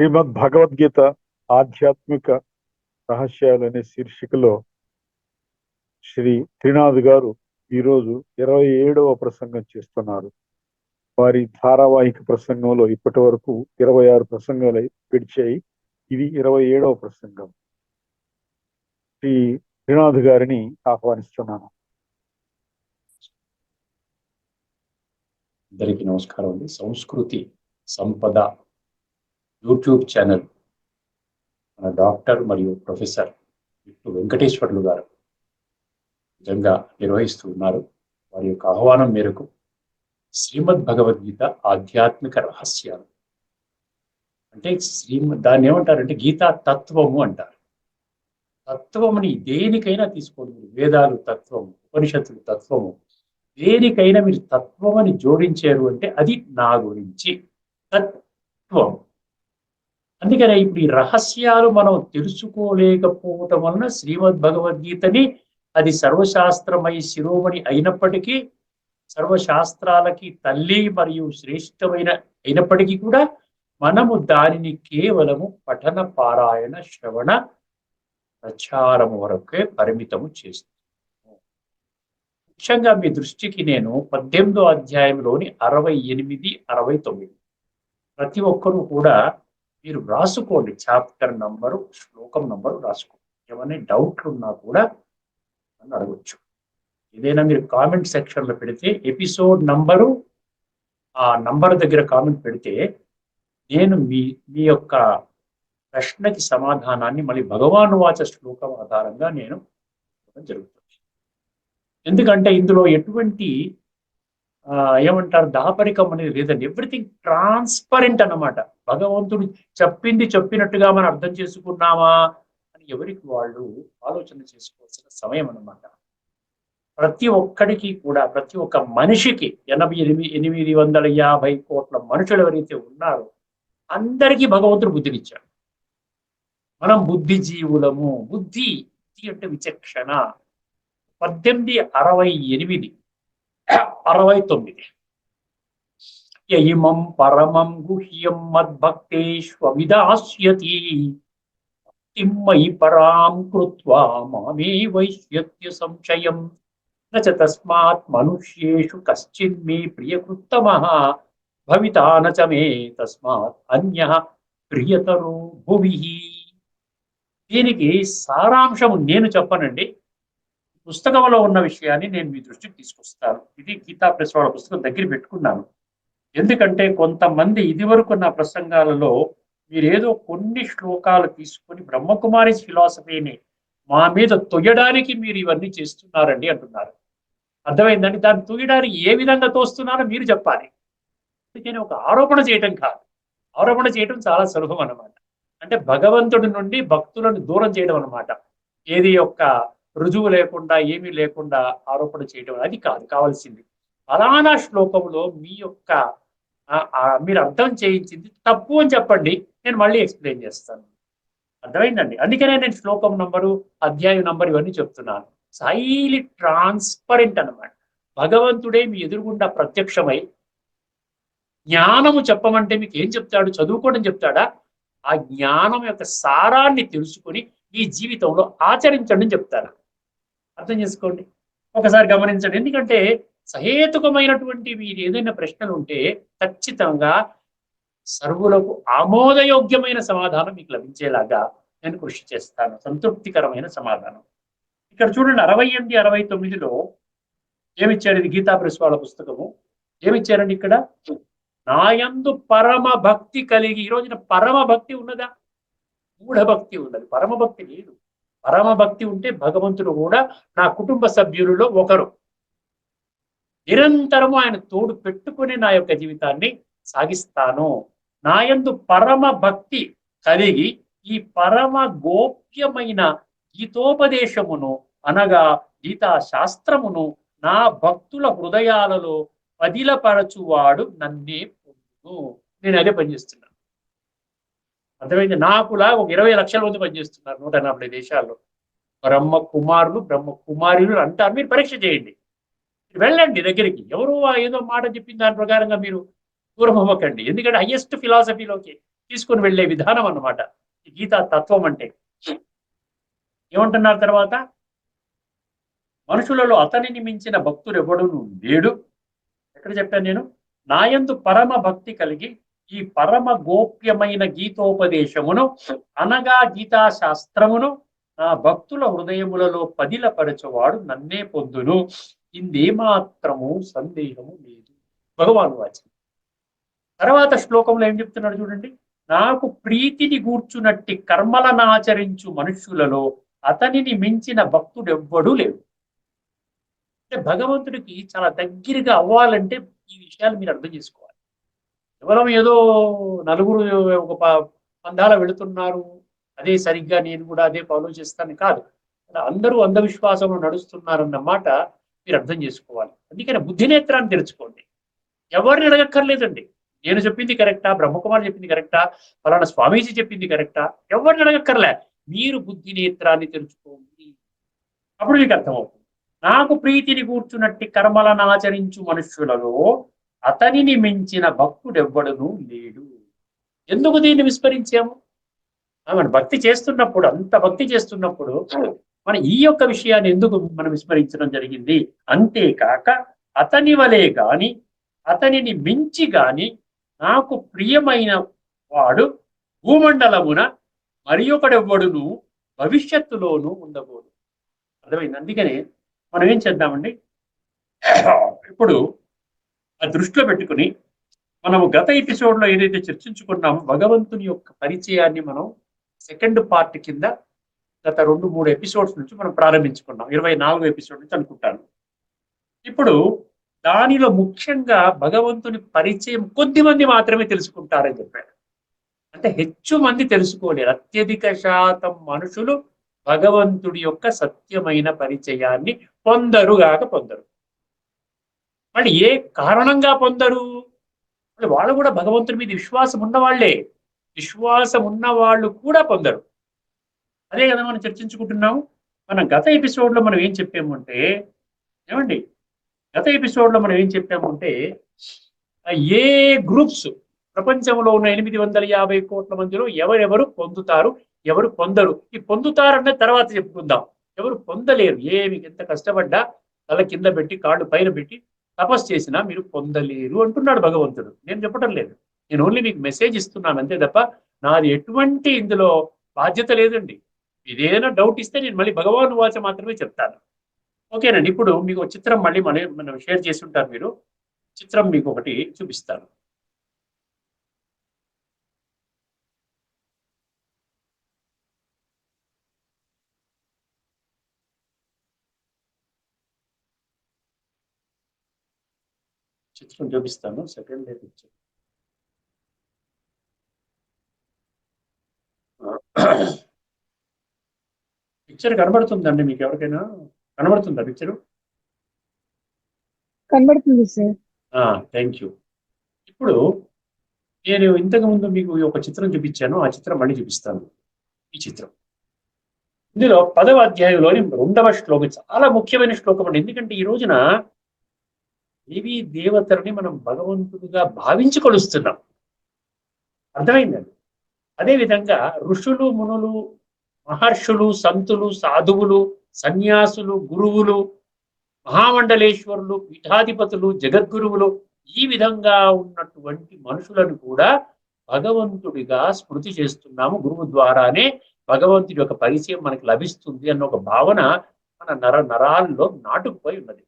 శ్రీమద్ భగవద్గీత ఆధ్యాత్మిక రహస్యాలు అనే శీర్షికలో శ్రీ త్రినాథ్ గారు ఈరోజు 27వ ప్రసంగం చేస్తున్నారు. వారి ధారావాహిక ప్రసంగంలో ఇప్పటి వరకు 26 ప్రసంగాలు గడిచాయి. ఇది 27వ ప్రసంగం. శ్రీ త్రినాథ్ గారిని ఆహ్వానిస్తున్నాను. అందరికీ నమస్కారం అండి. సంస్కృతి సంపద యూట్యూబ్ ఛానల్ మన డాక్టర్ మరియు ప్రొఫెసర్ విట్టు వెంకటేశ్వర్లు గారు నిజంగా నిర్వహిస్తూ ఉన్నారు. వారి యొక్క ఆహ్వానం మేరకు శ్రీమద్ భగవద్గీత ఆధ్యాత్మిక రహస్యాలు అంటే దాన్ని ఏమంటారంటే గీతా తత్వము అంటారు. తత్వముని దేనికైనా తీసుకోండి, వేదాలు తత్వము, ఉపనిషత్తులు తత్వము, దేనికైనా మీరు తత్వం అని జోడించారు అంటే అది నా గురించి తత్వం. అందుకనే ఇప్పుడు ఈ రహస్యాలు మనం తెలుసుకోలేకపోవటం వలన శ్రీమద్ భగవద్గీతని అది సర్వశాస్త్రమై శిరోమణి అయినప్పటికీ, సర్వశాస్త్రాలకి తల్లి మరియు శ్రేష్టమైన అయినప్పటికీ కూడా మనము దానిని కేవలము పఠన పారాయణ శ్రవణ ప్రచారము వరకే పరిమితము చేస్తున్నాము. ముఖ్యంగా మీ దృష్టికి నేను 18వ అధ్యాయంలోని 68, 69 ప్రతి ఒక్కరూ కూడా మీరు రాసుకోండి. చాప్టర్ నంబరు, శ్లోకం నంబరు రాసుకోండి. ఏమైనా డౌట్లు ఉన్నా కూడా నన్ను అడగచ్చు. ఏదైనా మీరు కామెంట్ సెక్షన్లో పెడితే ఎపిసోడ్ నంబరు, ఆ నంబర్ దగ్గర కామెంట్ పెడితే నేను మీ యొక్క ప్రశ్నకి సమాధానాన్ని మళ్ళీ భగవాను వాచ శ్లోకం ఆధారంగా నేను జరుగుతుంది. ఎందుకంటే ఇందులో ఎటువంటి ఏమంటారు దాపరికం అనేది లేదండి. ఎవ్రీథింగ్ ట్రాన్స్పరెంట్ అన్నమాట. భగవంతుడు చెప్పింది చెప్పినట్టుగా మనం అర్థం చేసుకున్నామా అని ఎవరికి వాళ్ళు ఆలోచన చేసుకోవాల్సిన సమయం అన్నమాట. ప్రతి ఒక్కడికి కూడా, ప్రతి ఒక్క మనిషికి 850 కోట్ల మనుషులు ఎవరైతే ఉన్నారో అందరికీ భగవంతుడు బుద్ధినిచ్చాడు. మనం బుద్ధిజీవులము. బుద్ధి అంటే విచక్షణ. 1868, 69 ఇమం పరమం గుహ్యం మద్భక్తేష్వవిదాస్యతి తిమ్మయి పరాం కృత్వా మామే వైశ్యత్య సంశయం నచ తస్మాత్ మనుష్యేషు కశ్చిన్మే ప్రియకృత్తమః భవితా నచ మే తస్మాత్ అన్యః ప్రియతరో భువిః. దీనికి సారాంశము నేను చెప్పనండి. పుస్తకంలో ఉన్న విషయాన్ని నేను మీ దృష్టికి తీసుకొస్తాను. ఇది గీతా ప్రెస్ వాళ్ళ పుస్తకం దగ్గర పెట్టుకున్నాను. ఎందుకంటే కొంతమంది ఇదివరకు నా ప్రసంగాలలో మీరేదో కొన్ని శ్లోకాలు తీసుకొని బ్రహ్మకుమారి ఫిలాసఫీని మా మీద తొయ్యడానికి మీరు ఇవన్నీ చేస్తున్నారండి అంటున్నారు. అర్థమైందండి? దాన్ని తొయ్యడానికి ఏ విధంగా తోస్తున్నారో మీరు చెప్పాలి. నేను ఒక ఆరోపణ చేయటం కాదు. ఆరోపణ చేయటం చాలా సులభం అన్నమాట. అంటే భగవంతుడి నుండి భక్తులను దూరం చేయడం అన్నమాట. ఏది యొక్క రుజువు లేకుండా, ఏమీ లేకుండా ఆరోపణ చేయడం అది కాదు కావాల్సింది. ఫలానా శ్లోకంలో మీ యొక్క మీరు అర్థం చేయించింది తప్పు అని చెప్పండి, నేను మళ్ళీ ఎక్స్ప్లెయిన్ చేస్తాను. అర్థమైందండి? అందుకనే నేను శ్లోకం నంబరు, అధ్యాయం నంబర్ ఇవన్నీ చెప్తున్నాను. హైలీ ట్రాన్స్పరెంట్ అన్నమాట. భగవంతుడే మీ ఎదురుగుండా ప్రత్యక్షమై జ్ఞానము చెప్పమంటే మీకు ఏం చెప్తాడు? చదువుకోవడం చెప్తాడా? ఆ జ్ఞానం యొక్క సారాన్ని తెలుసుకొని ఈ జీవితంలో ఆచరించండి అని చెప్తారు. అర్థం చేసుకోండి, ఒకసారి గమనించండి. ఎందుకంటే సహేతుకమైనటువంటి మీరు ఏదైనా ప్రశ్నలు ఉంటే ఖచ్చితంగా సర్వులకు ఆమోదయోగ్యమైన సమాధానం మీకు లభించేలాగా నేను కృషి చేస్తాను. సంతృప్తికరమైన సమాధానం. ఇక్కడ చూడండి 68, 69లో ఏమిచ్చారు? ఇది గీతా ప్రెస్ వాళ్ళ పుస్తకము. ఏమిచ్చారండి ఇక్కడ? నాయందు పరమ భక్తి కలిగి. ఈ రోజున పరమ భక్తి ఉన్నదా? మూఢభక్తి ఉన్నది, పరమభక్తి లేదు. పరమభక్తి ఉంటే భగవంతుడు కూడా నా కుటుంబ సభ్యులలో ఒకరు. నిరంతరము ఆయన తోడు పెట్టుకుని నా యొక్క జీవితాన్ని సాగిస్తాను. నాయందు పరమ భక్తి కలిగి ఈ పరమ గోప్యమైన గీతోపదేశమును అనగా గీతా శాస్త్రమును నా భక్తుల హృదయాలలో పదిలపరచువాడు నన్నే పొందును. నేను అదే పనిచేస్తున్నాను. అర్థమైంది? నాకులా ఒక 20 లక్షల మంది పనిచేస్తున్నారు 140 దేశాల్లో. బ్రహ్మ కుమారులు, బ్రహ్మ కుమారులు అంటారు. మీరు పరీక్ష చేయండి, వెళ్ళండి దగ్గరికి. ఎవరు ఏదో మాట చెప్పిన దాని ప్రకారంగా మీరు దూరం అవ్వకండి. ఎందుకంటే హైయెస్ట్ ఫిలాసఫీలోకి తీసుకొని వెళ్ళే విధానం అన్నమాట ఈ గీతా తత్వం అంటే. ఏమంటున్నారు తర్వాత, మనుషులలో అతనిని మించిన భక్తుడు ఎవడును లేడు. ఎక్కడ చెప్పాను నేను, నాయందు పరమ భక్తి కలిగి ఈ పరమ గోప్యమైన గీతోపదేశమును అనగా గీతా శాస్త్రమును నా భక్తుల హృదయములలో పదిలపరచువాడు నన్నే పొందును, ఇందేమాత్రము సందేహము లేదు. భగవాను వాచి. తర్వాత శ్లోకంలో ఏం చెప్తున్నాడు చూడండి, నాకు ప్రీతిని గూర్చునట్టి కర్మలనాచరించు మనుష్యులలో అతనిని మించిన భక్తుడెవ్వడూ లేడు. అంటే భగవంతుడికి చాలా దగ్గరగా అవ్వాలంటే ఈ విషయాలు మీరు అర్థం చేసుకోవాలి. కేవలం ఏదో నలుగురు ఒక పందాల వెళుతున్నారు, అదే సరిగ్గా నేను కూడా అదే ఫాలో చేస్తాను కాదు. అందరూ అంధవిశ్వాసంలో నడుస్తున్నారన్నమాట మీరు అర్థం చేసుకోవాలి. అందుకని బుద్ధినేత్రాన్ని తెరుచుకోండి. ఎవరిని అడగక్కర్లేదండి, నేను చెప్పింది కరెక్టా, బ్రహ్మకుమార్ చెప్పింది కరెక్టా, ఫలానా స్వామీజీ చెప్పింది కరెక్టా, ఎవరిని అడగక్కర్లే. మీరు బుద్ధినేత్రాన్ని తెరుచుకోండి, అప్పుడు మీకు అర్థమవుతుంది. నాకు ప్రీతిని కూర్చున్నట్టి కర్మలను ఆచరించు మనుష్యులలో అతనిని మించిన భక్తుడెవ్వడును లేడు. ఎందుకు దీన్ని విస్మరించాము? మన భక్తి చేస్తున్నప్పుడు, అంత భక్తి చేస్తున్నప్పుడు మన ఈ యొక్క విషయాన్ని ఎందుకు మనం విస్మరించడం జరిగింది? అంతేకాక అతని వలే గాని అతనిని మించి గాని నాకు ప్రియమైన వాడు భూమండలమున మరి ఒకడెవ్వడును భవిష్యత్తులోనూ ఉండబోదు. అర్థమైంది? అందుకని మనం ఏం చేద్దామండి, ఇప్పుడు ఆ దృష్టిలో పెట్టుకుని మనము గత ఎపిసోడ్లో ఏదైతే చర్చించుకున్నామో భగవంతుని యొక్క పరిచయాన్ని మనం సెకండ్ పార్ట్ కింద గత 2-3 ఎపిసోడ్స్ నుంచి మనం ప్రారంభించుకున్నాం. 24వ ఎపిసోడ్ నుంచి అనుకుంటాను. ఇప్పుడు దానిలో ముఖ్యంగా భగవంతుని పరిచయం కొద్ది మంది మాత్రమే తెలుసుకుంటారని చెప్పాడు. అంటే ಹೆಚ್ಚು మంది తెలుసుకోలేరు. అత్యధిక శాతం మనుషులు భగవంతుడి యొక్క సత్యమైన పరిచయాన్ని పొందరుగాక పొందరు. మళ్ళీ ఏ కారణంగా పొందరు? వాళ్ళు కూడా భగవంతుడి మీద విశ్వాసం ఉన్నవాళ్లే. విశ్వాసం ఉన్న వాళ్ళు కూడా పొందరు. అదే కదా మనం చర్చించుకుంటున్నాము. మనం గత ఎపిసోడ్లో మనం ఏం చెప్పామంటే, ఏమండి, గత ఎపిసోడ్లో మనం ఏం చెప్పామంటే ఏ గ్రూప్స్ ప్రపంచంలో ఉన్న 850 కోట్ల మందిలో ఎవరెవరు పొందుతారు, ఎవరు పొందరు. ఈ పొందుతారన్న తర్వాత చెప్పుకుందాం. ఎవరు పొందలేరు, ఏమి ఎంత కష్టపడ్డా తల కింద పెట్టి కాళ్ళు పైన పెట్టి తపస్సు చేసినా మీరు పొందలేరు అంటున్నాడు భగవంతుడు. నేను చెప్పడం లేదు, నేను ఓన్లీ మీకు మెసేజ్ ఇస్తున్నాను అంతే తప్ప నాది ఎటువంటి ఇందులో బాధ్యత లేదండి. ఇదేదైనా డౌట్ ఇస్తే నేను మళ్ళీ భగవాన్ వాచ మాత్రమే చెప్తాను. ఓకేనండి. ఇప్పుడు మీకు చిత్రం మళ్ళీ మనం షేర్ చేసి ఉంటారు. మీరు చిత్రం మీకు ఒకటి చూపిస్తాను. చిత్రం చూపిస్తాను. Second picture. పిక్చర్ కనబడుతుందండి మీకు? ఎవరికైనా కనబడుతుందా పిక్చరు? కనబడుతుంది సార్. Thank you. ఇప్పుడు నేను ఇంతకు ముందు మీకు ఒక చిత్రం చూపించాను, ఆ చిత్రం మళ్ళీ చూపిస్తాను. ఈ చిత్రం ఇందులో 10వ అధ్యాయంలోని 2వ శ్లోకం చాలా ముఖ్యమైన శ్లోకం అండి. ఎందుకంటే ఈ రోజున దేవీ దేవతలని మనం భగవంతుడిగా భావించి కొలుస్తున్నాం. అర్థమైందండి? అదేవిధంగా ఋషులు, మునులు, మహర్షులు, సంతులు, సాధువులు, సన్యాసులు, గురువులు, మహామండలేశ్వరులు, పీఠాధిపతులు, జగద్గురువులు, ఈ విధంగా ఉన్నటువంటి మనుషులను కూడా భగవంతుడిగా స్మృతి చేస్తున్నాము. గురువు ద్వారానే భగవంతుడి యొక్క పరిచయం మనకి లభిస్తుంది అన్న ఒక భావన మన నరాల్లో నాటుకుపోయి ఉన్నది.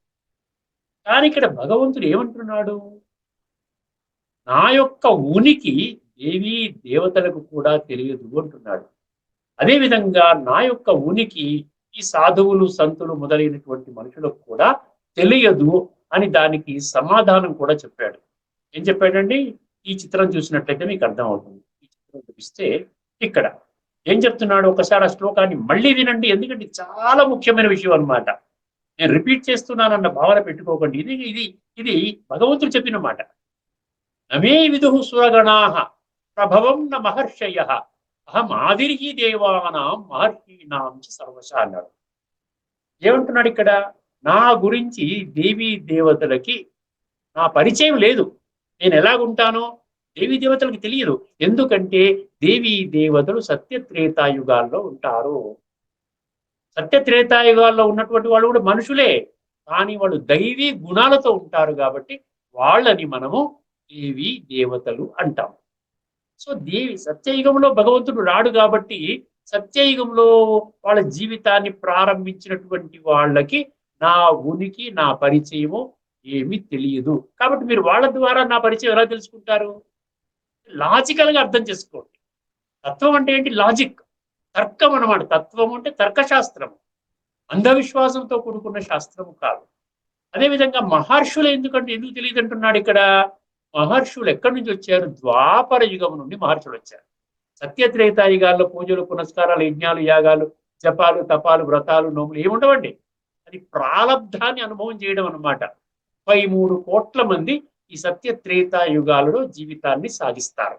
కానీ ఇక్కడ భగవంతుడు ఏమంటున్నాడు? నా యొక్క ఉనికి దేవీ దేవతలకు కూడా తెలియదు అంటున్నాడు. అదేవిధంగా నా యొక్క ఉనికి ఈ సాధువులు, సంతులు మొదలైనటువంటి మనుషులకు కూడా తెలియదు అని దానికి సమాధానం కూడా చెప్పాడు. ఏం చెప్పాడండి? ఈ చిత్రం చూసినట్లయితే మీకు అర్థమవుతుంది. ఈ చిత్రం చూపిస్తే ఇక్కడ ఏం చెప్తున్నాడు? ఒకసారి ఆ శ్లోకాన్ని మళ్ళీ వినండి, ఎందుకంటే చాలా ముఖ్యమైన విషయం అన్నమాట. నేను రిపీట్ చేస్తున్నానన్న భావన పెట్టుకోకండి. ఇది ఇది ఇది భగవంతుడు చెప్పిన మాట. నమే విదుః సురగణాః ప్రభవం న మహర్షయః అహం ఆదిర్హి దేవానాం మహర్షీణాం చ సర్వశ అన్నాడు. ఏమంటున్నాడు ఇక్కడ? నా గురించి దేవీ దేవతలకి నా పరిచయం లేదు. నేను ఎలాగుంటానో, దేవీ దేవతలకు తెలియదు. ఎందుకంటే దేవీ దేవతలు సత్యత్రేతాయుగాల్లో ఉంటారు. సత్యత్రేతాయుగాల్లో ఉన్నటువంటి వాళ్ళు కూడా మనుషులే, కానీ వాళ్ళు దైవీ గుణాలతో ఉంటారు కాబట్టి వాళ్ళని మనము దేవీ దేవతలు అంటాం. సో సత్యయుగంలో భగవంతుడు రాడు కాబట్టి సత్యయుగంలో వాళ్ళ జీవితాన్ని ప్రారంభించినటువంటి వాళ్ళకి నా ఉనికి, నా పరిచయము ఏమీ తెలియదు. కాబట్టి మీరు వాళ్ళ ద్వారా నా పరిచయం ఎలా తెలుసుకుంటారు? లాజికల్ గా అర్థం చేసుకోండి. తత్వం అంటే ఏంటి? లాజిక్, తర్కం అన్నమాట. తత్వం అంటే తర్కశాస్త్రం, అంధవిశ్వాసంతో కూడుకున్న శాస్త్రము కాదు. అదేవిధంగా మహర్షులు ఎందుకు తెలియదు అంటున్నాడు ఇక్కడ. మహర్షులు ఎక్కడి నుంచి వచ్చారు? ద్వాపర యుగం నుండి మహర్షులు వచ్చారు. సత్యత్రేతాయుగాల్లో పూజలు, పునస్కారాలు, యజ్ఞాలు, యాగాలు, జపాలు, తపాలు, వ్రతాలు, నోములు ఏముండవండి. అది ప్రాలబ్ధాన్ని అనుభవం చేయడం అన్నమాట. 33 కోట్ల మంది ఈ సత్యత్రేతాయుగాలలో జీవితాన్ని సాగిస్తారు.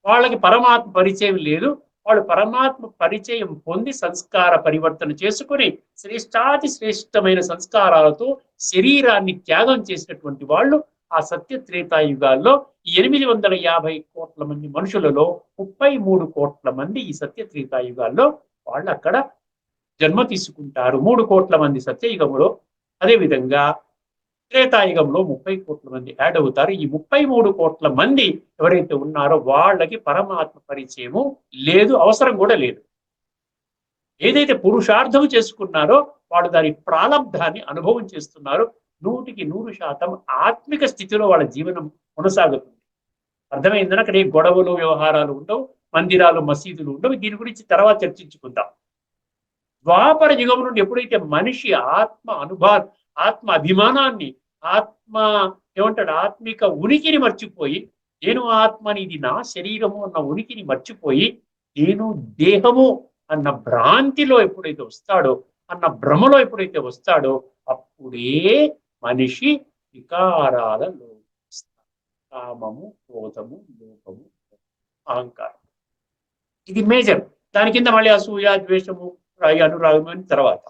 వాళ్ళకి పరమాత్మ పరిచయం లేదు. వాళ్ళు పరమాత్మ పరిచయం పొంది సంస్కార పరివర్తన చేసుకుని శ్రేష్టాతి శ్రేష్టమైన సంస్కారాలతో శరీరాన్ని త్యాగం చేసినటువంటి వాళ్ళు ఆ సత్యత్రేతాయుగాల్లో 850 కోట్ల మంది మనుషులలో 33 కోట్ల మంది ఈ సత్యత్రేతాయుగాల్లో వాళ్ళు అక్కడ జన్మ తీసుకుంటారు. 3 కోట్ల మంది సత్యయుగంలో, అదేవిధంగా త్రేతాయుగంలో 30 కోట్ల మంది యాడ్ అవుతారు. ఈ 33 కోట్ల మంది ఎవరైతే ఉన్నారో వాళ్ళకి పరమాత్మ పరిచయము లేదు, అవసరం కూడా లేదు. ఏదైతే పురుషార్థం చేసుకున్నారో వాళ్ళు దాని ప్రాలబ్ధాన్ని అనుభవం చేస్తున్నారు. 100% ఆత్మిక స్థితిలో వాళ్ళ జీవనం కొనసాగుతుంది. అర్థమైందని అక్కడ ఏ గొడవలు, వ్యవహారాలు ఉండవు, మందిరాలు, మసీదులు ఉండవు. దీని గురించి తర్వాత చర్చించుకుందాం. ద్వాపర యుగం నుండి ఎప్పుడైతే మనిషి ఆత్మ అభిమానాన్ని, ఆత్మిక ఉనికిని మర్చిపోయి, నేను ఆత్మని, ఇది నా శరీరము అన్న ఉనికిని మర్చిపోయి, నేను దేహము అన్న భ్రాంతిలో ఎప్పుడైతే వస్తాడో, అన్న భ్రమలో ఎప్పుడైతే వస్తాడో, అప్పుడే మనిషి వికారాలలో కామము, క్రోధము, లోపము, అహంకారం. ఇది మేజర్. దాని కింద మళ్ళీ అసూయ, ద్వేషము, అనురాగం అని తర్వాత.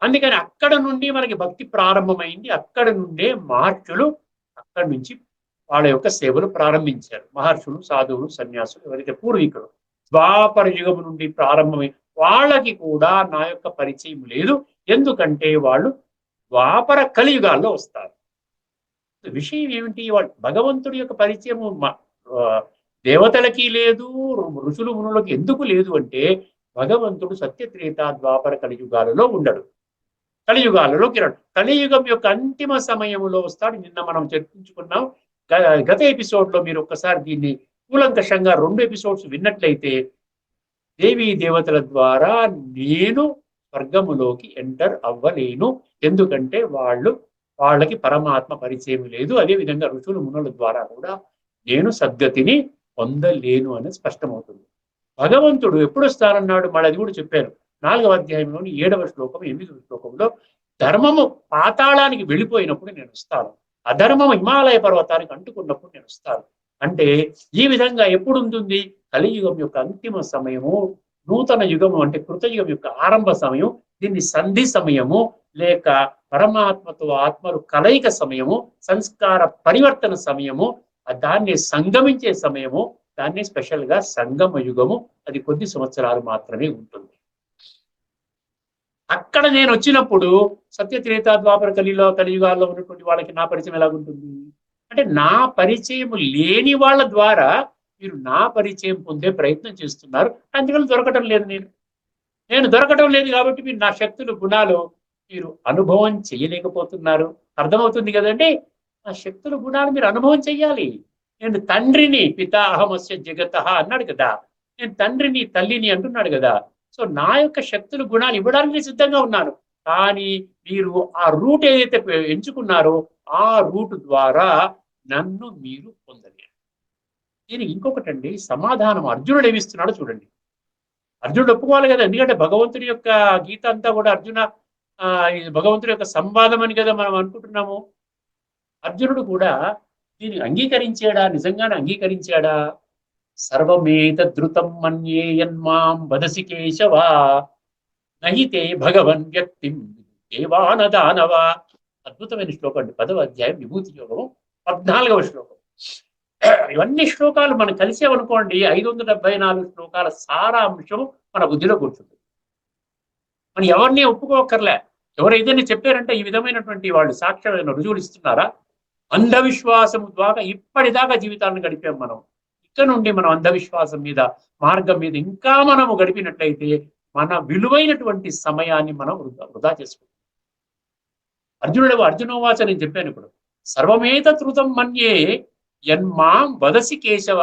అందుకని అక్కడ నుండి మనకి భక్తి ప్రారంభమైంది. అక్కడ నుండే మహర్షులు అక్కడి నుంచి వాళ్ళ యొక్క సేవలు ప్రారంభించారు. మహర్షులు, సాధువులు, సన్యాసులు ఎవరైతే పూర్వీకులు ద్వాపర యుగం నుండి ప్రారంభమై వాళ్ళకి కూడా నా యొక్క పరిచయం లేదు. ఎందుకంటే వాళ్ళు ద్వాపర కలియుగాల్లో వస్తారు. విషయం ఏమిటి? వాళ్ళు భగవంతుడి యొక్క పరిచయము దేవతలకి లేదు, ఋషులు మునులకి ఎందుకు లేదు అంటే భగవంతుడు సత్యత్రేత ద్వాపర కలియుగాలలో ఉండడు. కలియుగాలలో కిరణ్ కలియుగం యొక్క అంతిమ సమయంలో వస్తాడు. నిన్న మనం చర్చించుకున్నాం. గత ఎపిసోడ్ లో మీరు ఒక్కసారి దీన్ని కూలంకషంగా 2 ఎపిసోడ్స్ విన్నట్లయితే, దేవీ దేవతల ద్వారా నేను స్వర్గములోకి ఎంటర్ అవ్వలేను. ఎందుకంటే వాళ్ళకి పరమాత్మ పరిచయం లేదు. అదేవిధంగా ఋషులు మునుల ద్వారా కూడా నేను సద్గతిని పొందలేను అని స్పష్టమవుతుంది. భగవంతుడు ఎప్పుడు వస్తారన్నాడు? మళ్ళీ అది కూడా చెప్పారు. 4వ అధ్యాయంలోని 7వ శ్లోకం, 8వ శ్లోకంలో ధర్మము పాతాళానికి వెళ్ళిపోయినప్పుడు నేను వస్తాను, అధర్మము హిమాలయ పర్వతానికి అంటుకున్నప్పుడు నేను వస్తాను. అంటే ఈ విధంగా ఎప్పుడు ఉంటుంది? కలియుగం యొక్క అంతిమ సమయము, నూతన యుగము అంటే కృతయుగం యొక్క ఆరంభ సమయం, దీన్ని సంధి సమయము లేక పరమాత్మతో ఆత్మలు కలయిక సమయము, సంస్కార పరివర్తన సమయము, దాన్ని సంగమించే సమయము, దాన్ని స్పెషల్ గా సంగమ యుగము. అది కొద్ది సంవత్సరాలు మాత్రమే ఉంటుంది. అక్కడ నేను వచ్చినప్పుడు సత్యత్రేత ద్వాపర కలియుగాల్లో ఉన్నటువంటి వాళ్ళకి నా పరిచయం ఎలాగుంటుంది అంటే, నా పరిచయం లేని వాళ్ళ ద్వారా మీరు నా పరిచయం పొందే ప్రయత్నం చేస్తున్నారు. అందుకని దొరకటం లేదు. నేను దొరకటం లేదు కాబట్టి మీరు నా శక్తులు, గుణాలు మీరు అనుభవం చేయలేకపోతున్నారు. అర్థమవుతుంది కదండి? ఆ శక్తుల గుణాలు మీరు అనుభవం చెయ్యాలి. నేను తండ్రిని, పితా అహమస్య జగత అన్నాడు కదా. నేను తండ్రిని, తల్లిని అంటున్నాడు కదా. సో నా యొక్క శక్తులు, గుణాలు ఇవ్వడానికి సిద్ధంగా ఉన్నాను. కానీ మీరు ఆ రూట్ ఏదైతే ఎంచుకున్నారో ఆ రూట్ ద్వారా నన్ను మీరు పొందలేరు. దీనికి ఇంకొకటండి సమాధానం అర్జునుడు ఏమిస్తున్నాడో చూడండి. అర్జునుడు ఒప్పుకోవాలి కదా. ఎందుకంటే భగవంతుడి యొక్క గీత అంతా కూడా భగవంతుడి యొక్క సంవాదం అని కదా మనం అనుకుంటున్నాము. అర్జునుడు కూడా దీన్ని అంగీకరించాడా? నిజంగానే అంగీకరించాడా? సర్వమేతద్రుతం మన్యే యన్మాం వదసి కేశవ నహితే భగవన్ వ్యక్తిం దేవానదానవ. అద్భుతమైన శ్లోకం అండి. 10వ అధ్యాయం విభూతి యోగము 14వ శ్లోకం. ఇవన్నీ శ్లోకాలు మనం కలిసేవనుకోండి 574 శ్లోకాల సారాంశం మన బుద్ధిలో కూర్చుంటుంది. మనం ఎవరిని ఒప్పుకోకర్లే. ఎవరైతే చెప్పారంటే ఈ విధమైనటువంటి వాళ్ళు సాక్ష్యమైన రుజువులు ఇస్తున్నారా? అంధవిశ్వాసం ద్వారా ఇప్పటిదాకా జీవితాలను గడిపాం మనం. ఇక్కడ నుండి మనం అంధవిశ్వాసం మీద మార్గం మీద ఇంకా మనము గడిపినట్లయితే మన విలువైనటువంటి సమయాన్ని మనం వృధా చేసుకుంటాం. అర్జునోవాచ నేను చెప్పాను ఇప్పుడు, సర్వమేత ధృతం మన్యే యన్మాం వదసి కేశవ.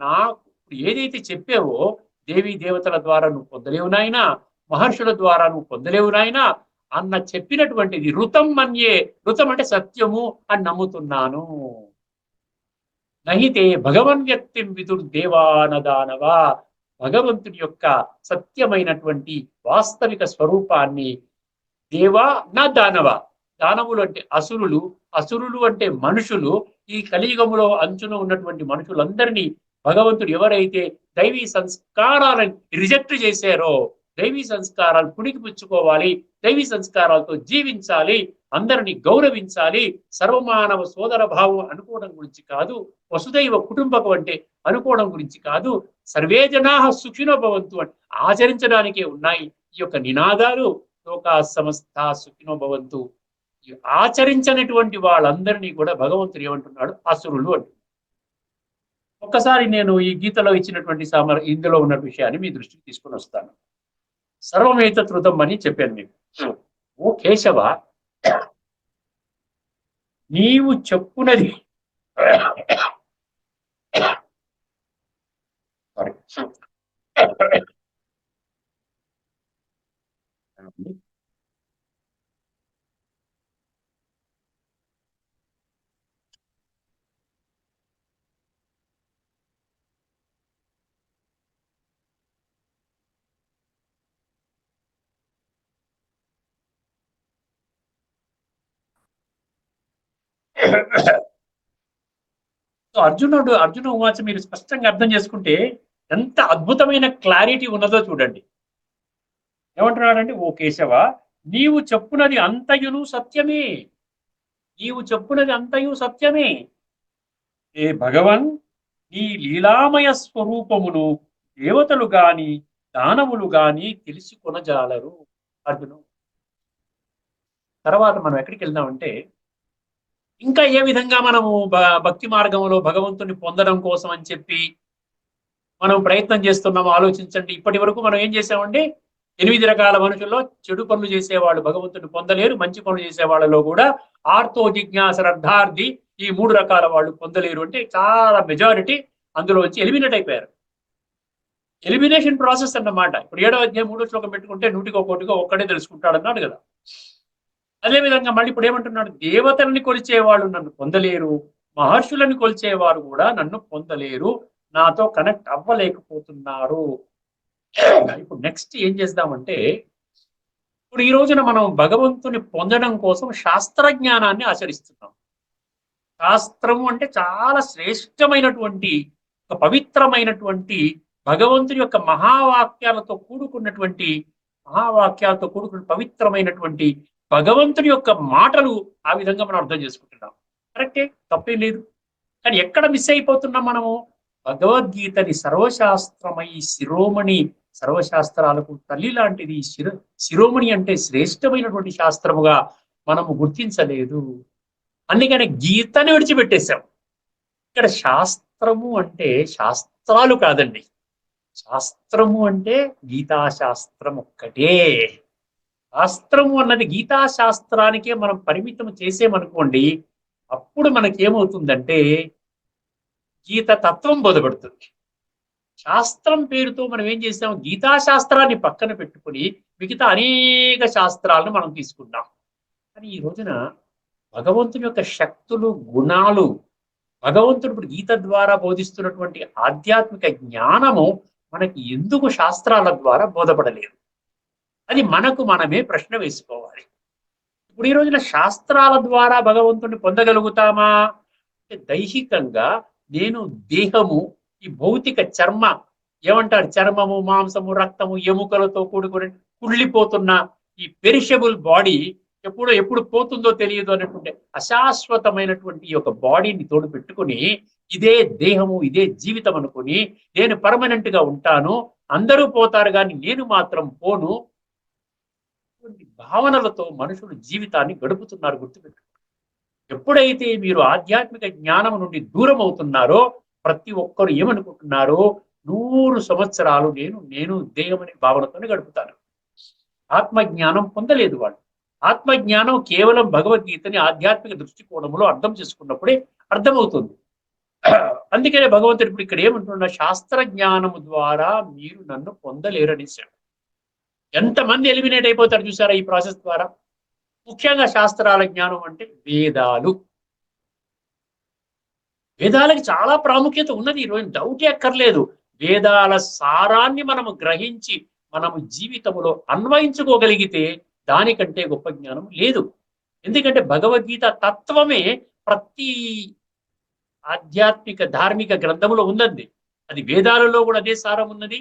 నాకు ఏదైతే చెప్పావో దేవీ దేవతల ద్వారా నువ్వు పొందలేవు నాయనా, మహర్షుల ద్వారా నువ్వు పొందలేవు నాయనా అన్న చెప్పినటువంటిది ఋతం మన్యే. ఋతం అంటే సత్యము అని నమ్ముతున్నాను. నహితే భగవన్ వ్యక్తిం విదుర్దేవానదానవ. భగవంతుని యొక్క సత్యమైనటువంటి వాస్తవిక స్వరూపాన్ని దేవా నా దానవ. దానవులు అంటే అసురులు, అసురులు అంటే మనుషులు. ఈ కలియుగములో అంచున ఉన్నటువంటి మనుషులందరినీ భగవంతుడు ఎవరైతే దైవీ సంస్కారాలను రిజెక్ట్ చేశారో, దైవీ సంస్కారాలు పుణికిపుచ్చుకోవాలి, దైవీ సంస్కారాలతో జీవించాలి, అందరినీ గౌరవించాలి, సర్వమానవ సోదర భావం అనుకోవడం గురించి కాదు, వసుదైవ కుటుంబకం అంటే అనుకోవడం గురించి కాదు, సర్వే జనా సుఖినో భవంతు అని ఆచరించడానికే ఉన్నాయి ఈ యొక్క నినాదాలు. లోకా సమస్త సుఖినో భవంతు. ఆచరించనటువంటి వాళ్ళందరినీ కూడా భగవంతుడు ఏమంటున్నాడు? అసురులు అంటున్నాడు. ఒక్కసారి నేను ఈ గీతలో ఇచ్చినటువంటి ఇందులో ఉన్న విషయాన్ని మీ దృష్టికి తీసుకుని వస్తాను. సర్వమేతృతం అని చెప్పాను మీకు. ఓ కేశవ, నీవు చెప్పునది అర్జున ఉవాచ మీరు స్పష్టంగా అర్థం చేసుకుంటే ఎంత అద్భుతమైన క్లారిటీ ఉన్నదో చూడండి. ఏమంటున్నాడంటే, ఓ కేశవ, నీవు చెప్పునది అంతయును సత్యమే. నీవు చెప్పునది అంతయు సత్యమే. ఏ భగవన్, నీ లీలామయ స్వరూపమును దేవతలు గాని దానవులు గాని తెలుసుకొనజాలరు. అర్జును, తర్వాత మనం ఎక్కడికి వెళ్దామంటే, ఇంకా ఏ విధంగా మనము భక్తి మార్గంలో భగవంతుని పొందడం కోసం అని చెప్పి మనం ప్రయత్నం చేస్తున్నాము ఆలోచించండి. ఇప్పటి వరకు మనం ఏం చేసామండి? 8 రకాల మనుషుల్లో చెడు పనులు చేసేవాళ్ళు భగవంతుని పొందలేరు, మంచి పనులు చేసే వాళ్ళలో కూడా ఆర్తో జిజ్ఞాస అర్థార్థి ఈ 3 రకాల వాళ్ళు పొందలేరు. అంటే చాలా మెజారిటీ అందులో వచ్చి ఎలిమినేట్ అయిపోయారు. ఎలిమినేషన్ ప్రాసెస్ అన్నమాట. ఇప్పుడు 7వ అధ్యాయం 3వ శ్లోకం పెట్టుకుంటే 100కి ఒక్కడే తెలుసుకుంటాడు అన్నాడు కదా. అదేవిధంగా మళ్ళీ ఇప్పుడు ఏమంటున్నాడు? దేవతల్ని కొలిచేవాళ్ళు నన్ను పొందలేరు, మహర్షులను కొలిచేవారు కూడా నన్ను పొందలేరు, నాతో కనెక్ట్ అవ్వలేకపోతున్నారు. ఇప్పుడు నెక్స్ట్ ఏం చేద్దామంటే, ఇప్పుడు ఈ రోజున మనం భగవంతుని పొందడం కోసం శాస్త్రజ్ఞానాన్ని ఆచరిస్తున్నాం. శాస్త్రము అంటే చాలా శ్రేష్టమైనటువంటి, ఒక పవిత్రమైనటువంటి భగవంతుని యొక్క మహావాక్యాలతో కూడుకున్న పవిత్రమైనటువంటి భగవంతుని యొక్క మాటలు. ఆ విధంగా మనం అర్థం చేసుకుంటున్నాం. కరెక్టే, తప్పేం లేదు. కానీ ఎక్కడ మిస్ అయిపోతున్నాం మనము? భగవద్గీతని సర్వశాస్త్రమై శిరోమణి, సర్వశాస్త్రాలకు తల్లి లాంటిది, శిరోమణి అంటే శ్రేష్టమైనటువంటి శాస్త్రముగా మనము గుర్తించలేదు. అందుకని గీతని విడిచిపెట్టేశాం. ఇక్కడ శాస్త్రము అంటే శాస్త్రాలు కాదండి. శాస్త్రము అంటే గీతాశాస్త్రం ఒక్కటే. శాస్త్రము అన్నది గీతాశాస్త్రానికే మనం పరిమితం చేసేమనుకోండి, అప్పుడు మనకేమవుతుందంటే గీత తత్వం బోధపడుతుంది. శాస్త్రం పేరుతో మనం ఏం చేస్తాం? గీతాశాస్త్రాన్ని పక్కన పెట్టుకుని మిగతా అనేక శాస్త్రాలను మనం తీసుకున్నాం. కానీ ఈ రోజున భగవంతుని యొక్క శక్తులు, గుణాలు, భగవంతుడు ఇప్పుడు గీత ద్వారా బోధిస్తున్నటువంటి ఆధ్యాత్మిక జ్ఞానము మనకి ఎందుకు శాస్త్రాల ద్వారా బోధపడలేదు? అది మనకు మనమే ప్రశ్న వేసుకోవాలి. ఇప్పుడు ఈ రోజున శాస్త్రాల ద్వారా భగవంతుడిని పొందగలుగుతామా అంటే, దైహికంగా నేను దేహము, ఈ భౌతిక చర్మ, ఏమంటారు, చర్మము, మాంసము, రక్తము, ఎముకలతో కూడుకుని కుళ్ళిపోతున్న ఈ పెరిషబుల్ బాడీ ఎప్పుడు పోతుందో తెలియదు అనేటువంటి అశాశ్వతమైనటువంటి ఈ యొక్క బాడీని తోడు పెట్టుకుని ఇదే దేహము ఇదే జీవితం అనుకుని నేను పర్మనెంట్ గా ఉంటాను, అందరూ పోతారు కానీ నేను మాత్రం పోను, భావనలతో మనుషులు జీవితాన్ని గడుపుతున్నారు. గుర్తుపెట్టు, ఎప్పుడైతే మీరు ఆధ్యాత్మిక జ్ఞానం నుండి దూరం అవుతున్నారో ప్రతి ఒక్కరు ఏమనుకుంటున్నారో 100 సంవత్సరాలు నేను దేహం అనే భావనతోనే గడుపుతాను. ఆత్మజ్ఞానం పొందలేదు వాళ్ళు. ఆత్మజ్ఞానం కేవలం భగవద్గీతని ఆధ్యాత్మిక దృష్టికోణంలో అర్థం చేసుకున్నప్పుడే అర్థమవుతుంది. అందుకనే భగవంతుడు ఇప్పుడు ఇక్కడ ఏమంటున్నా, శాస్త్ర జ్ఞానము ద్వారా మీరు నన్ను పొందలేరనేసాడు. ఎంతమంది ఎలిమినేట్ అయిపోతారు చూసారా ఈ ప్రాసెస్ ద్వారా. ముఖ్యంగా శాస్త్రాల జ్ఞానం అంటే వేదాలు. వేదాలకి చాలా ప్రాముఖ్యత ఉన్నది, ఈరోజు డౌటే అక్కర్లేదు. వేదాల సారాన్ని మనము గ్రహించి మనము జీవితంలో అన్వయించుకోగలిగితే దానికంటే గొప్ప జ్ఞానం లేదు. ఎందుకంటే భగవద్గీత తత్వమే ప్రతి ఆధ్యాత్మిక ధార్మిక గ్రంథములో ఉన్నది. అది వేదాలలో కూడా అదే సారం ఉన్నది,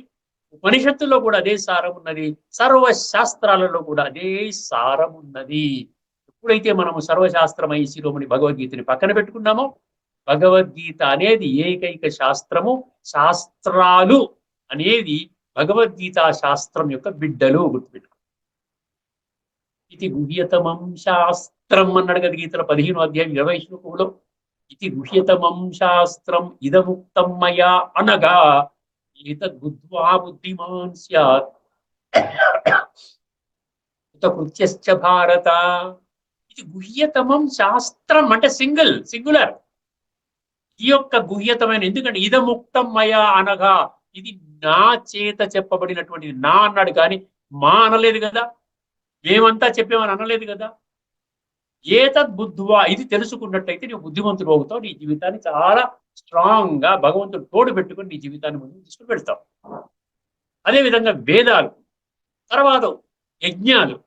ఉపనిషత్తుల్లో కూడా అదే సారం ఉన్నది, సర్వశాస్త్రాలలో కూడా అదే సారం ఉన్నది. ఎప్పుడైతే మనము సర్వశాస్త్రమై శిరోమణి భగవద్గీతని పక్కన పెట్టుకున్నామో, భగవద్గీత అనేది ఏకైక శాస్త్రము, శాస్త్రాలు అనేది భగవద్గీత శాస్త్రం యొక్క బిడ్డలు. గుర్తుపెట్టు, ఇది గుహ్యతమం శాస్త్రం అన్నాడు కదా గీతలో 15వ అధ్యాయం 20వ శ్లోకంలో. ఇది గుహ్యతమం శాస్త్రం ఇదముక్తం మయా అనగా ఏతద్బుద్ధ్వా బుద్ధిమాన్ స్యాత్ కృత్యశ్చ భారత. ఇది గుహ్యతమం శాస్త్రం అంటే సింగులర్. ఈ యొక్క గుహ్యతమైన, ఎందుకంటే ఇదముక్తం మయా అనగా ఇది నా చేత చెప్పబడినటువంటిది. నా అన్నాడు కానీ మా అనలేదు కదా, మేమంతా చెప్పేమని అనలేదు కదా. ఏతద్బుద్ధ్వా, ఇది తెలుసుకున్నట్టయితే నువ్వు బుద్ధిమంతుడు అవుతావు, నీ జీవితాన్ని చాలా స్ట్రాంగ్ గా భగవంతుడు తోడు పెట్టుకుని నీ జీవితాన్ని ముందుకు తీసుకుని పెడతావు. అదేవిధంగా వేదాలు, తర్వాత యజ్ఞాలు,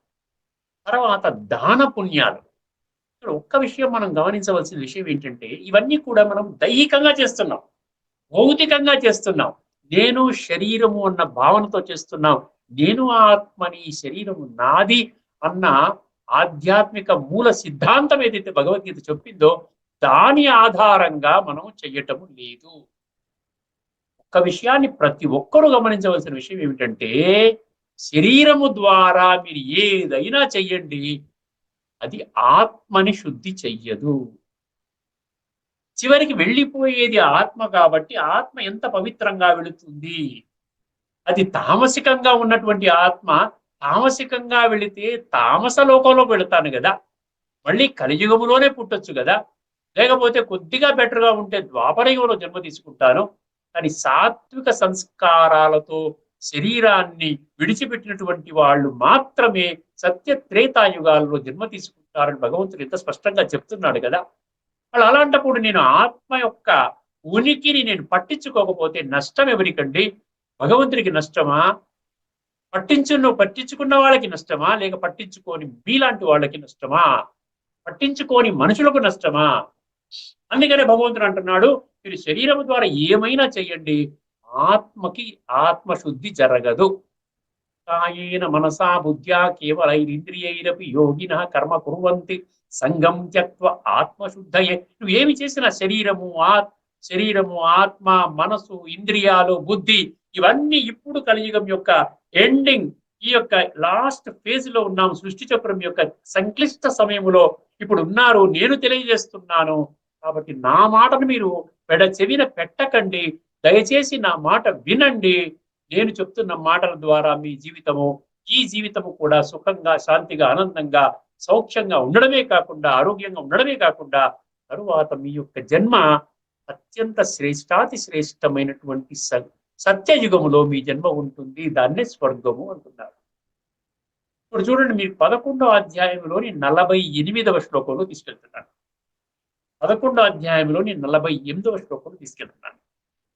తర్వాత దాన పుణ్యాలు. ఇక్కడ ఒక్క విషయం మనం గమనించవలసిన విషయం ఏంటంటే, ఇవన్నీ కూడా మనం దైహికంగా చేస్తున్నాం, భౌతికంగా చేస్తున్నాం. నేను శరీరము అన్న భావనతో చేస్తున్నాం. నేను ఆత్మని, శరీరము నాది అన్న ఆధ్యాత్మిక మూల సిద్ధాంతం ఏదైతే భగవద్గీత చెప్పిందో దాని ఆధారంగా మనం చెయ్యటము లేదు. ఒక్క విషయాన్ని ప్రతి ఒక్కరూ గమనించవలసిన విషయం ఏమిటంటే, శరీరము ద్వారా మీరు ఏదైనా చెయ్యండి, అది ఆత్మని శుద్ధి చెయ్యదు. చివరికి వెళ్ళిపోయేది ఆత్మ కాబట్టి ఆత్మ ఎంత పవిత్రంగా వెళుతుంది. అది తామసికంగా ఉన్నటువంటి ఆత్మ తామసికంగా వెళితే తామస లోకంలో వెళతాను కదా, మళ్ళీ కలియుగములోనే పుట్టొచ్చు కదా, లేకపోతే కొద్దిగా బెటర్గా ఉంటే ద్వాపరయుగంలో జన్మ తీసుకుంటాను. కానీ సాత్విక సంస్కారాలతో శరీరాన్ని విడిచిపెట్టినటువంటి వాళ్ళు మాత్రమే సత్య త్రేతాయుగాల్లో జన్మ తీసుకుంటారని భగవంతుడు ఎంత స్పష్టంగా చెప్తున్నాడు కదా. వాళ్ళు అలాంటప్పుడు నేను ఆత్మ యొక్క ఉనికిని నేను పట్టించుకోకపోతే నష్టం ఎవరికండి? భగవంతుడికి నష్టమా? పట్టించుకున్న వాళ్ళకి నష్టమా? లేక పట్టించుకోని మీలాంటి వాళ్ళకి నష్టమా? పట్టించుకోని మనుషులకు నష్టమా? అందుకనే భగవంతుడు అంటున్నాడు, మీరు శరీరం ద్వారా ఏమైనా చెయ్యండి, ఆత్మకి ఆత్మశుద్ధి జరగదు. కాయేన మనసా బుద్ధ్యా కేవలైరింద్రియైరపి యోగినః కర్మ కుర్వంతి సంగం త్యక్త్వ ఆత్మశుద్ధయే. నువ్వు ఏమి చేసినా శరీరము ఆత్మ మనసు ఇంద్రియాలు బుద్ధి ఇవన్నీ ఇప్పుడు కలియుగం యొక్క ఎండింగ్, ఈ యొక్క లాస్ట్ ఫేజ్ లో ఉన్నాం. సృష్టి చక్రం యొక్క సంక్లిష్ట సమయంలో ఇప్పుడు ఉన్నారు. నేను తెలియజేస్తున్నాను కాబట్టి నా మాటను మీరు చెవిన పెట్టకండి, దయచేసి నా మాట వినండి. నేను చెప్తున్న మాటల ద్వారా మీ ఈ జీవితము కూడా సుఖంగా శాంతిగా ఆనందంగా సౌఖ్యంగా ఉండడమే కాకుండా ఆరోగ్యంగా ఉండడమే కాకుండా తరువాత మీ యొక్క జన్మ అత్యంత శ్రేష్టాతి శ్రేష్టమైనటువంటి సత్యయుగములో మీ జన్మ ఉంటుంది. దాన్నే స్వర్గము అంటున్నారు. ఇప్పుడు చూడండి, మీరు 11వ అధ్యాయంలోని 48వ శ్లోకంలో తీసుకెళ్తున్నాను. 11వ అధ్యాయంలోని 48వ శ్లోకంలో తీసుకెళ్తున్నాను.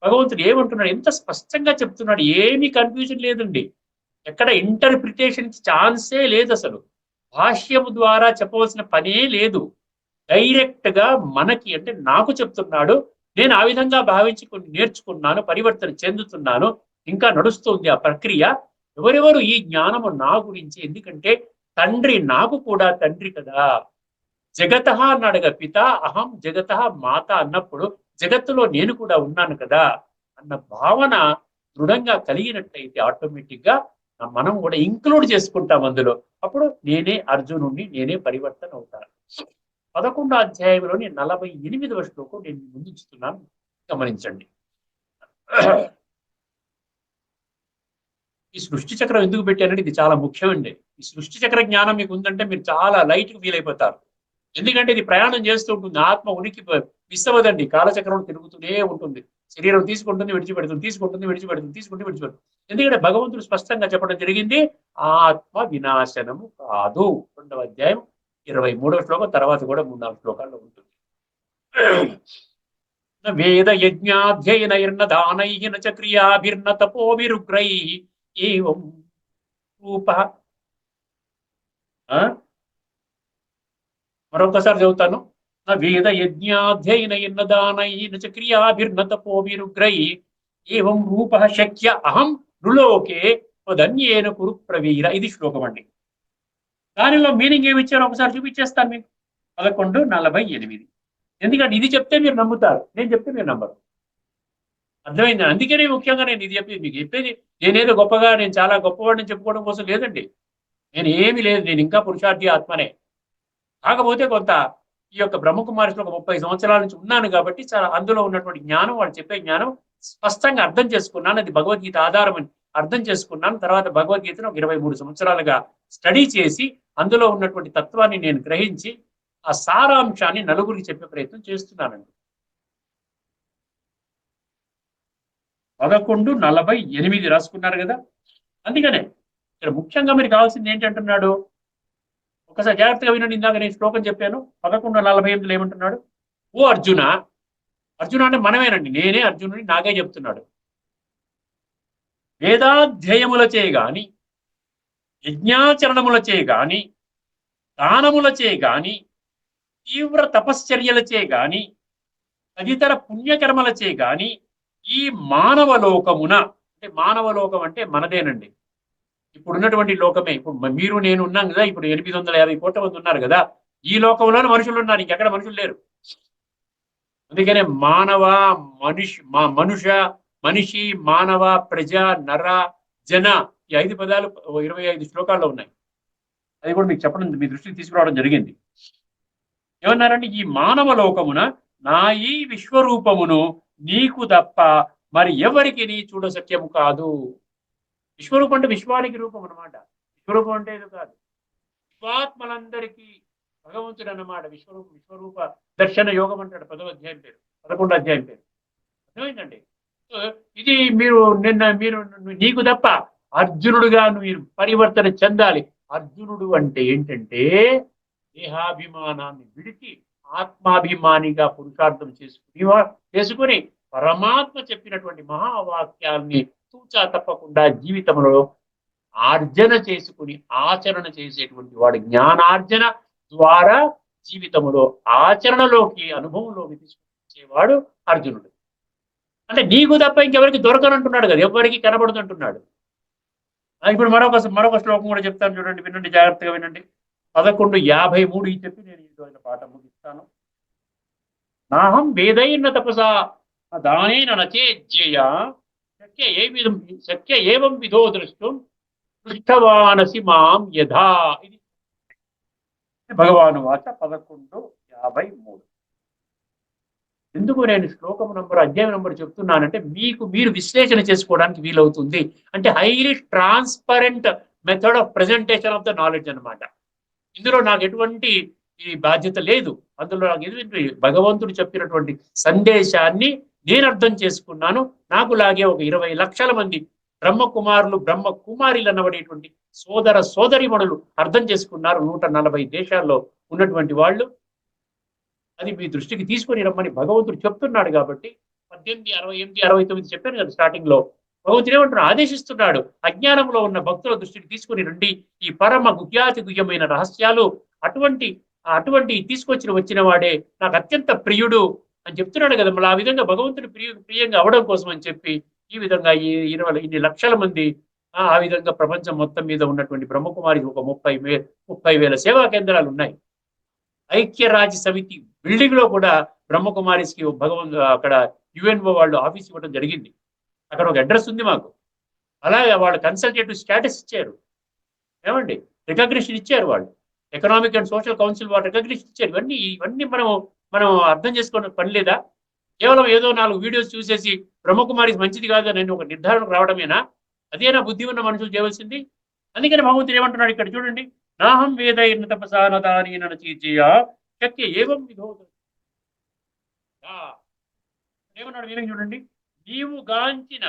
భగవంతుడు ఏమంటున్నాడు, ఎంత స్పష్టంగా చెప్తున్నాడు, ఏమీ కన్ఫ్యూజన్ లేదండి. ఎక్కడ ఇంటర్ప్రిటేషన్ ఛాన్సే లేదు. అసలు భాష్యము ద్వారా చెప్పవలసిన పనే లేదు. డైరెక్ట్ గా మనకి, అంటే నాకు చెప్తున్నాడు. నేను ఆ విధంగా భావించుకుని నేర్చుకున్నాను, పరివర్తన చెందుతున్నాను, ఇంకా నడుస్తుంది ఆ ప్రక్రియ. ఎవరెవరు ఈ జ్ఞానము నా గురించి, ఎందుకంటే తండ్రి నాకు కూడా తండ్రి కదా. జగత అన్నాడుగా, పిత అహం జగత మాత అన్నప్పుడు జగత్తులో నేను కూడా ఉన్నాను కదా అన్న భావన దృఢంగా కలిగినట్టయితే ఆటోమేటిక్ గా మనం కూడా ఇంక్లూడ్ చేసుకుంటాం అందులో. అప్పుడు నేనే అర్జునుడిని, నేనే పరివర్తన అవుతాను. 11వ అధ్యాయంలోని 48వ శ్లోకం నేను ముందుంచుతున్నాను, గమనించండి. ఈ సృష్టి చక్రం ఎందుకు పెట్టానంటే ఇది చాలా ముఖ్యమండి. ఈ సృష్టి చక్ర జ్ఞానం మీకు ఉందంటే మీరు చాలా లైట్ గా ఫీల్ అయిపోతారు. ఎందుకంటే ఇది ప్రయాణం చేస్తూ ఉంటుంది. ఆత్మ ఉనికి మిస్ అవ్వదండి. కాలచక్రం తిరుగుతూనే ఉంటుంది. శరీరం తీసుకుంటుంది, విడిచిపెడుతుంది, తీసుకుంటుంది, విడిచిపెడుతుంది, తీసుకుంటుంది, విడిచిపెడుతుంది. ఎందుకంటే భగవంతుడు స్పష్టంగా చెప్పడం జరిగింది, ఆత్మ వినాశనము కాదు. 2వ అధ్యాయం 23వ శ్లోకం, తర్వాత కూడా 3 శ్లోకాల్లో ఉంటుంది. వేద యజ్ఞాధ్యయనైర్న దానైః చ క్రియాభిర్న తపోభిరుగ్రైః ఏవం రూపః. మరొకసారి చదువుతాను. వేద యజ్ఞాధ్యయనైర్న దానైః చ క్రియాభిర్న తపోభిరుగ్రైః ఏవం రూపః శక్య అహం నృలోకే త్వదన్యేన కురు ప్రవీర. ఇది శ్లోకం అండి. దానిలో మీనింగ్ ఏమి ఇచ్చారో ఒకసారి చూపించేస్తాను మీకు. 11:48. ఎందుకంటే ఇది చెప్తే మీరు నమ్ముతారు, నేను చెప్తే మీరు నమ్మరు. అర్థమైంది? అందుకనే ముఖ్యంగా నేను ఇది చెప్పేది మీకు. చెప్పేది నేనేదో గొప్పగా, నేను చాలా గొప్పవాడిని చెప్పుకోవడం కోసం లేదండి. నేను ఏమీ లేదు, నేను ఇంకా పురుషార్థి ఆత్మనే. కాకపోతే కొంత ఈ యొక్క బ్రహ్మకుమారిలో ఒక 30 సంవత్సరాల నుంచి ఉన్నాను కాబట్టి చాలా అందులో ఉన్నటువంటి జ్ఞానం, వాళ్ళు చెప్పే జ్ఞానం స్పష్టంగా అర్థం చేసుకున్నాను. అది భగవద్గీత ఆధారం అని అర్థం చేసుకున్నాను. తర్వాత భగవద్గీతను ఒక 23 సంవత్సరాలుగా స్టడీ చేసి అందులో ఉన్నటువంటి తత్వాన్ని నేను గ్రహించి ఆ సారాంశాన్ని నలుగురికి చెప్పే ప్రయత్నం చేస్తున్నానండి. 11:48 రాసుకున్నారు కదా. అందుకనే ఇక్కడ ముఖ్యంగా మీరు కావాల్సింది ఏంటంటున్నాడు, ఒకసారి జాగ్రత్తగా వినండి. ఇందాక నేను శ్లోకం చెప్పాను. 11:48 ఏమంటున్నాడు? ఓ అర్జున, అర్జున అంటే మనమేనండి, నేనే అర్జునుని, నాగే చెప్తున్నాడు. వేదాధ్యయములచే గాని, యజ్ఞాచరణములచే గాని, దానములచే గాని, తీవ్ర తపశ్చర్యలచే గాని, తదితర పుణ్యకర్మలచే గాని ఈ మానవ లోకమున, అంటే మానవ లోకం అంటే మనదేనండి, ఇప్పుడు ఉన్నటువంటి లోకమే. ఇప్పుడు మీరు నేను ఉన్నాం కదా, ఇప్పుడు 850 కోట్ల మంది ఉన్నారు కదా, ఈ లోకంలోనే మనుషులు ఉన్నారు, ఇంకెక్కడ మనుషులు లేరు. అందుకనే మానవ, మనిషి, మానవ, ప్రజ, నర, జన, ఈ 5 పదాలు 25 శ్లోకాల్లో ఉన్నాయి. అది కూడా మీకు చెప్పడం, మీ దృష్టికి తీసుకురావడం జరిగింది. ఏమన్నారండి? ఈ మానవ లోకమున నా ఈ విశ్వరూపమును నీకు తప్ప మరి ఎవరికి నీ చూడ సత్యము కాదు. విశ్వరూపం అంటే విశ్వానికి రూపం అనమాట. విశ్వరూపం అంటే ఇది కాదు, విశ్వాత్మలందరికీ భగవంతుడు అన్నమాట. విశ్వరూప దర్శన యోగం అంటాడు 10వ అధ్యాయం పేరు, 11వ అధ్యాయం పేరు. అర్థమైందండి? ఇది మీరు మీరు నీకు తప్ప అర్జునుడుగా మీరు పరివర్తన చెందాలి. అర్జునుడు అంటే ఏంటంటే దేహాభిమానాన్ని విడిచి ఆత్మాభిమానిగా పురుషార్థం చేసుకుని పరమాత్మ చెప్పినటువంటి మహావాక్యాల్ని తూచా తప్పకుండా జీవితంలో ఆర్జన చేసుకుని ఆచరణ చేసేటువంటి వాడు. జ్ఞానార్జన ద్వారా జీవితంలో ఆచరణలోకి, అనుభవంలోకి తీసుకొచ్చేవాడు అర్జునుడు. అంటే నీకు తప్ప ఇంకెవరికి దొరకనంటున్నాడు కదా, ఎవరికి కనబడుతుంటున్నాడు. ఇప్పుడు మరొక శ్లోకం కూడా చెప్తాను, చూడండి, వినండి, జాగ్రత్తగా వినండి. 11:53 చెప్పి నేను ఈరోజు పాఠం ముగిస్తాను. నాహం వేదైన తపసా దానేన నచేజ్యయ శక్య ఏవం విధో ద్రష్టం పృష్టవానసి మాం యథా. ఇది భగవాను వాచ 11:53. ఎందుకు నేను శ్లోకం నంబర్, అధ్యాయం నంబర్ చెప్తున్నానంటే మీరు విశ్లేషణ చేసుకోవడానికి వీలవుతుంది. అంటే highly transparent method of presentation of the knowledge అనమాట. ఇందులో నాకు ఎటువంటి ఈ బాధ్యత లేదు. అందులో నాకు ఎటువంటి భగవంతుడు చెప్పినటువంటి సందేశాన్ని నేను అర్థం చేసుకున్నాను. నాకు లాగే ఒక 20 లక్షల మంది బ్రహ్మకుమారులు, బ్రహ్మకుమారిలు అనబడేటువంటి సోదర సోదరిమణులు అర్థం చేసుకున్నారు. 140 దేశాల్లో ఉన్నటువంటి వాళ్ళు. అది మీ దృష్టికి తీసుకొని రమ్మని భగవంతుడు చెప్తున్నాడు. కాబట్టి 18, 68, 69 చెప్పాను కదా స్టార్టింగ్ లో. భగవంతుడు ఏమంటున్నాడు? ఆదేశిస్తున్నాడు, అజ్ఞానంలో ఉన్న భక్తుల దృష్టికి తీసుకుని రండి ఈ పరమ గుహ్యాతి గుహ్యమైన రహస్యాలు. అటువంటి వచ్చిన వాడే నాకు అత్యంత ప్రియుడు అని చెప్తున్నాడు కదా. మళ్ళీ ఆ విధంగా భగవంతుడు ప్రియంగా అవడం కోసం అని చెప్పి ఈ విధంగా ఇన్ని లక్షల మంది ఆ విధంగా ప్రపంచం మొత్తం మీద ఉన్నటువంటి బ్రహ్మకుమారికి ఒక 30,000 సేవా కేంద్రాలు ఉన్నాయి. ఐక్యరాజ్య సమితి బిల్డింగ్ లో కూడా బ్రహ్మకుమారిస్కి అక్కడ యుఎన్ఓ వాళ్ళు ఆఫీస్ ఇవ్వడం జరిగింది. అక్కడ ఒక అడ్రస్ ఉంది మాకు. అలాగే వాళ్ళు కన్సల్టేటివ్ స్టేటస్ ఇచ్చారు. ఏమండి, రికగ్నిషన్ ఇచ్చారు వాళ్ళు. ఎకనామిక్ అండ్ సోషల్ కౌన్సిల్ వాళ్ళు రికగ్నిషన్ ఇచ్చారు. ఇవన్నీ మనం అర్థం చేసుకున్న పని లేదా? కేవలం ఏదో 4 వీడియోస్ చూసేసి బ్రహ్మకుమారి మంచిది కాదు అని ఒక నిర్ధారణకు రావడమేనా? అదేనా బుద్ధి ఉన్న మనుషులు చేయవలసింది? అందుకని భగవంతుడు ఏమంటున్నాడు ఇక్కడ చూడండి, నాహం వేదైర్న తపసానదాని చీచయ శక్య ఏవం విధో. ఏమన్నాడు మీరే చూడండి, నీవు గాంచిన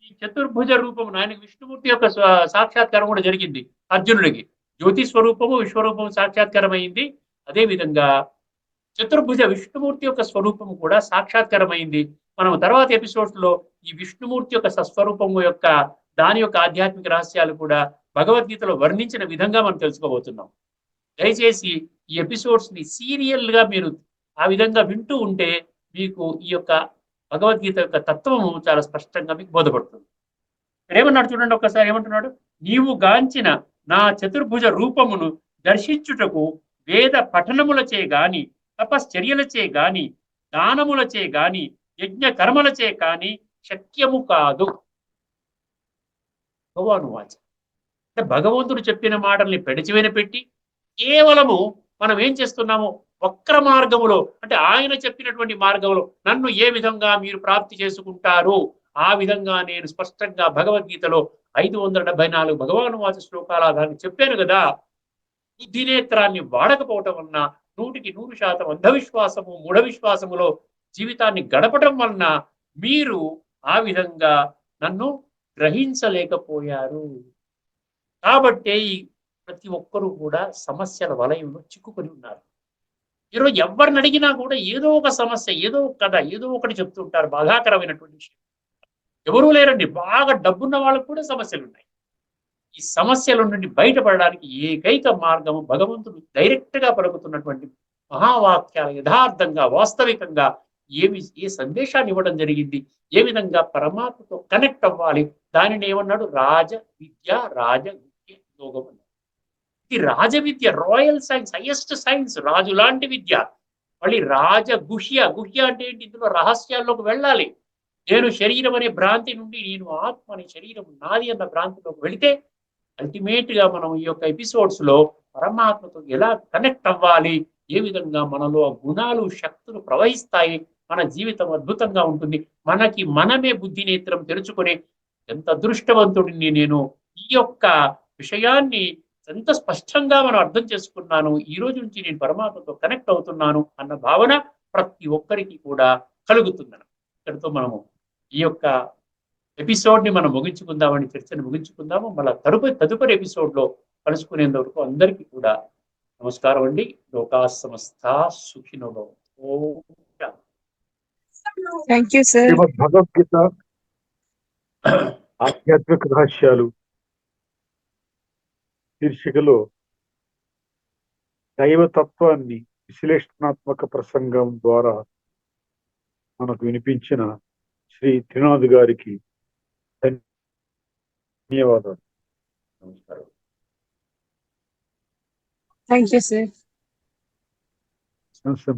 ఈ చతుర్భుజ రూపము, ఆయనకి విష్ణుమూర్తి యొక్క సాక్షాత్కారం కూడా జరిగింది. అర్జునుడికి జ్యోతి స్వరూపము విశ్వరూపము సాక్షాత్కారమైంది. అదే విధంగా చతుర్భుజ విష్ణుమూర్తి యొక్క స్వరూపము కూడా సాక్షాత్కారమైంది. మనం తర్వాత ఎపిసోడ్స్ లో ఈ విష్ణుమూర్తి యొక్క సస్వరూపము యొక్క దాని యొక్క ఆధ్యాత్మిక రహస్యాలు కూడా భగవద్గీతలో వర్ణించిన విధంగా మనం తెలుసుకోబోతున్నాం. దయచేసి ఈ ఎపిసోడ్స్ ని సీరియల్ గా మీరు ఆ విధంగా వింటూ ఉంటే మీకు ఈ యొక్క భగవద్గీత యొక్క తత్వము చాలా స్పష్టంగా మీకు బోధపడుతుంది. ఇక్కడ ఏమన్నాడు చూడండి ఒక్కసారి, ఏమంటున్నాడు, నీవు గాంచిన నా చతుర్భుజ రూపమును దర్శించుటకు వేద పఠనములచే గాని, తపశ్చర్యలచే గాని, దానములచే గాని, యజ్ఞ కర్మలచే కాని శక్యము కాదు. భగవాను వాచ. అంటే భగవంతుడు చెప్పిన మాటల్ని పెడచివెన పెట్టి కేవలము మనం ఏం చేస్తున్నాము, వక్ర మార్గములో, అంటే ఆయన చెప్పినటువంటి మార్గంలో నన్ను ఏ విధంగా మీరు ప్రాప్తి చేసుకుంటారు, ఆ విధంగా నేను స్పష్టంగా భగవద్గీతలో 574 భగవాను వాచ శ్లోకాల దాన్ని చెప్పాను కదా. బుద్ధినేత్రాన్ని వాడకపోవటం వలన 100% అంధవిశ్వాసము మూఢ విశ్వాసములో జీవితాన్ని గడపడం వలన మీరు ఆ విధంగా నన్ను గ్రహించలేకపోయారు. కాబట్టి ప్రతి ఒక్కరూ కూడా సమస్యల వలయంలో చిక్కుకొని ఉన్నారు. ఈరోజు ఎవరిని అడిగినా కూడా ఏదో ఒక సమస్య, ఏదో ఒక కథ, ఏదో ఒకటి చెప్తుంటారు. బాధాకరమైనటువంటి విషయం. ఎవరూ లేరండి, బాగా డబ్బున్న వాళ్ళకు కూడా సమస్యలు ఉన్నాయి. ఈ సమస్యల నుండి బయటపడడానికి ఏకైక మార్గము భగవంతుడు డైరెక్ట్ గా పలుకుతున్నటువంటి మహావాక్యాలు యథార్థంగా వాస్తవికంగా ఏ సందేశాన్ని ఇవ్వడం జరిగింది, ఏ విధంగా పరమాత్మతో కనెక్ట్ అవ్వాలి, దానిని ఏమన్నాడు, రాజ విద్య యోగం అన్నాడు. ఇది రాజవిద్య, రాయల్ సైన్స్, హైయెస్ట్ సైన్స్, రాజు లాంటి విద్య. మళ్ళీ గుహ్య అంటే ఏంటి, ఇందులో రహస్యాల్లోకి వెళ్ళాలి. నేను శరీరం అనే భ్రాంతి నుండి నేను ఆత్మ అనే శరీరం నాది అన్న భ్రాంతిలోకి వెళితే అల్టిమేట్ గా మనం ఈ యొక్క ఎపిసోడ్స్ లో పరమాత్మతో ఎలా కనెక్ట్ అవ్వాలి, ఏ విధంగా మనలో గుణాలు శక్తులు ప్రవహిస్తాయి, మన జీవితం అద్భుతంగా ఉంటుంది. మనమే బుద్ధి నేత్రం తెరుచుకొని ఎంత అదృష్టవంతుడిని నేను, ఈ యొక్క విషయాన్ని ఎంత స్పష్టంగా మనం అర్థం చేసుకున్నాను, ఈ రోజు నుంచి నేను పరమాత్మతో కనెక్ట్ అవుతున్నాను అన్న భావన ప్రతి ఒక్కరికి కూడా కలుగుతుందని ఇక్కడితో మనము ఈ యొక్క ఎపిసోడ్ ని మనం ముగించుకుందామని, చర్చను ముగించుకుందాము. మళ్ళీ తదుపరి ఎపిసోడ్ లో కలుసుకునేంత వరకు అందరికీ కూడా నమస్కారం అండి. లోకా సమస్తా సుఖినో భవంతు. Thank you sir. Shrimad Bhagavad Gita ఆధ్యాత్మిక రహస్యాలు శీర్షికలో దైవతత్వాన్ని విశ్లేషణాత్మక ప్రసంగం ద్వారా మనకు వినిపించిన శ్రీ త్రినాథ్ గారికి ధన్యవాదాలు. నమస్కారం. Thank you sir. నమస్తే.